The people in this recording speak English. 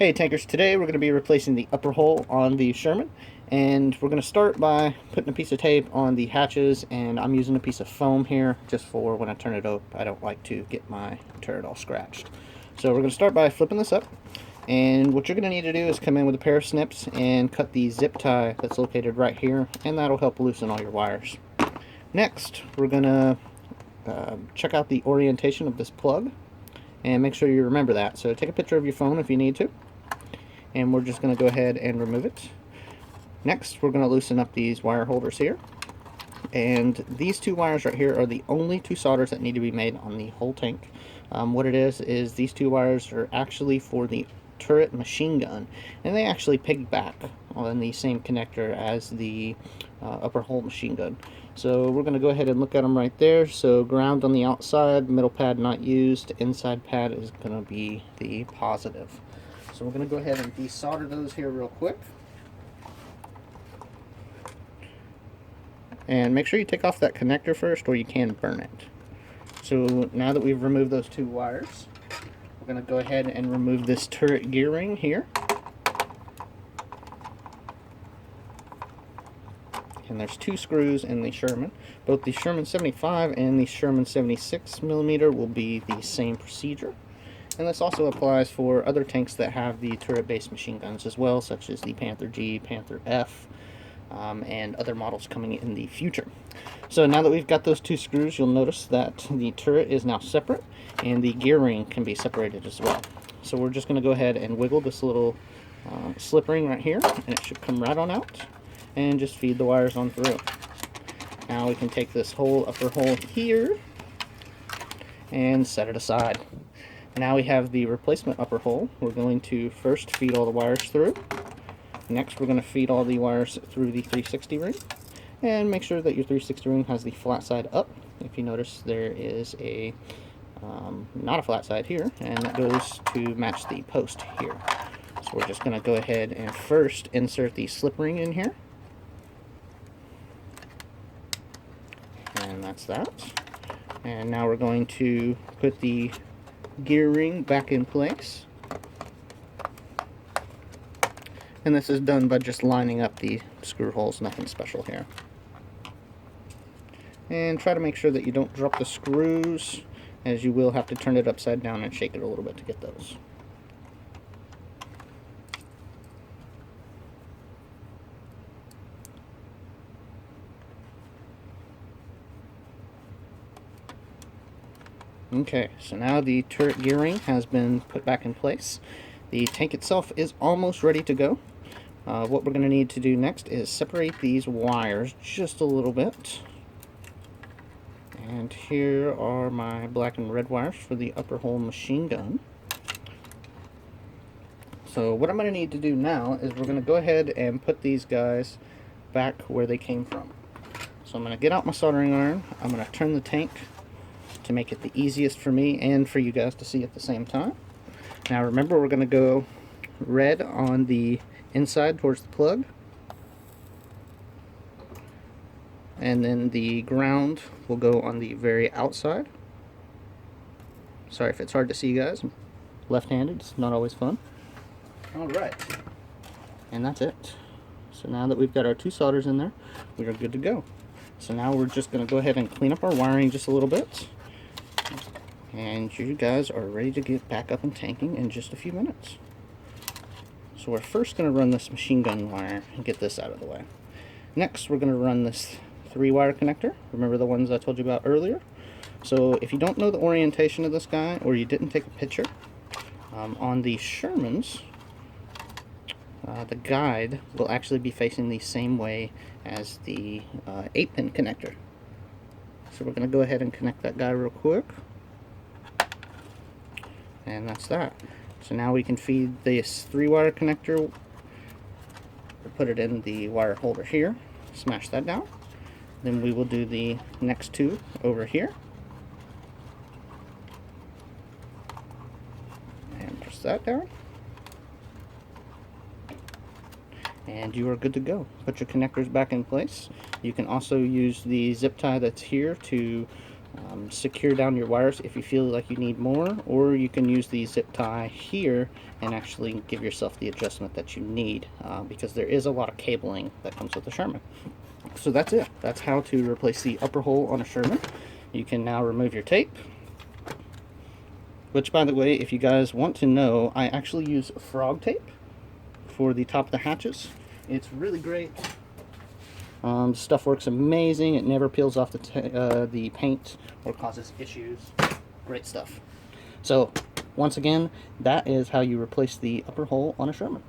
Hey tankers, today we're going to be replacing the upper hull on the Sherman, and we're going to start by putting a piece of tape on the hatches, and I'm using a piece of foam here just for when I turn it up. I don't like to get my turret all scratched. So we're going to start by flipping this up, and what you're going to need to do is come in with a pair of snips and cut the zip tie that's located right here, and that'll help loosen all your wires. Next, we're going to check out the orientation of this plug and make sure you remember that. So take a picture of your phone if you need to. And we're just going to go ahead and remove it. Next, we're going to loosen up these wire holders here. And these two wires right here are the only two solders that need to be made on the whole tank. What it is these two wires are actually for the turret machine gun, and they actually piggyback on the same connector as the upper hull machine gun. So we're going to go ahead and look at them right there. So ground on the outside, middle pad not used, inside pad is going to be the positive. So we're going to go ahead and desolder those here real quick. And make sure you take off that connector first or you can burn it. So now that we've removed those two wires, we're going to go ahead and remove this turret gear ring here. And there's two screws in the Sherman. Both the Sherman 75 and the Sherman 76mm will be the same procedure. And this also applies for other tanks that have the turret-based machine guns as well, such as the Panther G, Panther F, and other models coming in the future. So now that we've got those two screws, you'll notice that the turret is now separate, and the gear ring can be separated as well. So we're just going to go ahead and wiggle this little slip ring right here, and it should come right on out, and just feed the wires on through. Now we can take this whole upper hole here and set it aside. Now we have the replacement upper hole. We're going to first feed all the wires through. Next, we're going to feed all the wires through the 360 ring. And make sure that your 360 ring has the flat side up. If you notice, there is a not a flat side here, and that goes to match the post here. So we're just going to go ahead and first insert the slip ring in here. And that's that. And now we're going to put the gear ring back in place, and this is done by just lining up the screw holes, nothing special here. And try to make sure that you don't drop the screws, as you will have to turn it upside down and shake it a little bit to get those. Okay, so now the turret gearing has been put back in place. The tank itself is almost ready to go. What we're going to need to do next is separate these wires just a little bit. And here are my black and red wires for the upper hull machine gun. So what I'm going to need to do now is we're going to go ahead and put these guys back where they came from. So I'm going to get out my soldering iron. I'm going to turn the tank to make it the easiest for me and for you guys to see at the same time. Now remember, we're going to go red on the inside towards the plug, and then the ground will go on the very outside. Sorry if it's hard to see, guys. I'm left-handed, it's not always fun. Alright, and that's it. So now that we've got our two solders in there, we are good to go. So now we're just going to go ahead and clean up our wiring just a little bit. And you guys are ready to get back up and tanking in just a few minutes. So we're first going to run this machine gun wire and get this out of the way. Next, we're going to run this 3-wire connector. Remember the ones I told you about earlier? So if you don't know the orientation of this guy, or you didn't take a picture, on the Shermans, the guide will actually be facing the same way as the 8-pin connector. So we're going to go ahead and connect that guy real quick. And that's that. So now we can feed this 3-wire connector, put it in the wire holder here, smash that down. Then we will do the next two over here. And press that down. And you are good to go. Put your connectors back in place. You can also use the zip tie that's here to Secure down your wires if you feel like you need more, or you can use the zip tie here and actually give yourself the adjustment that you need, because there is a lot of cabling that comes with the Sherman. So that's it. That's how to replace the upper hole on a Sherman. You can now remove your tape, which, by the way, if you guys want to know, I actually use frog tape for the top of the hatches. It's really great. Stuff works amazing. It never peels off the paint or causes issues. Great stuff. So, once again, that is how you replace the upper hole on a Sherman.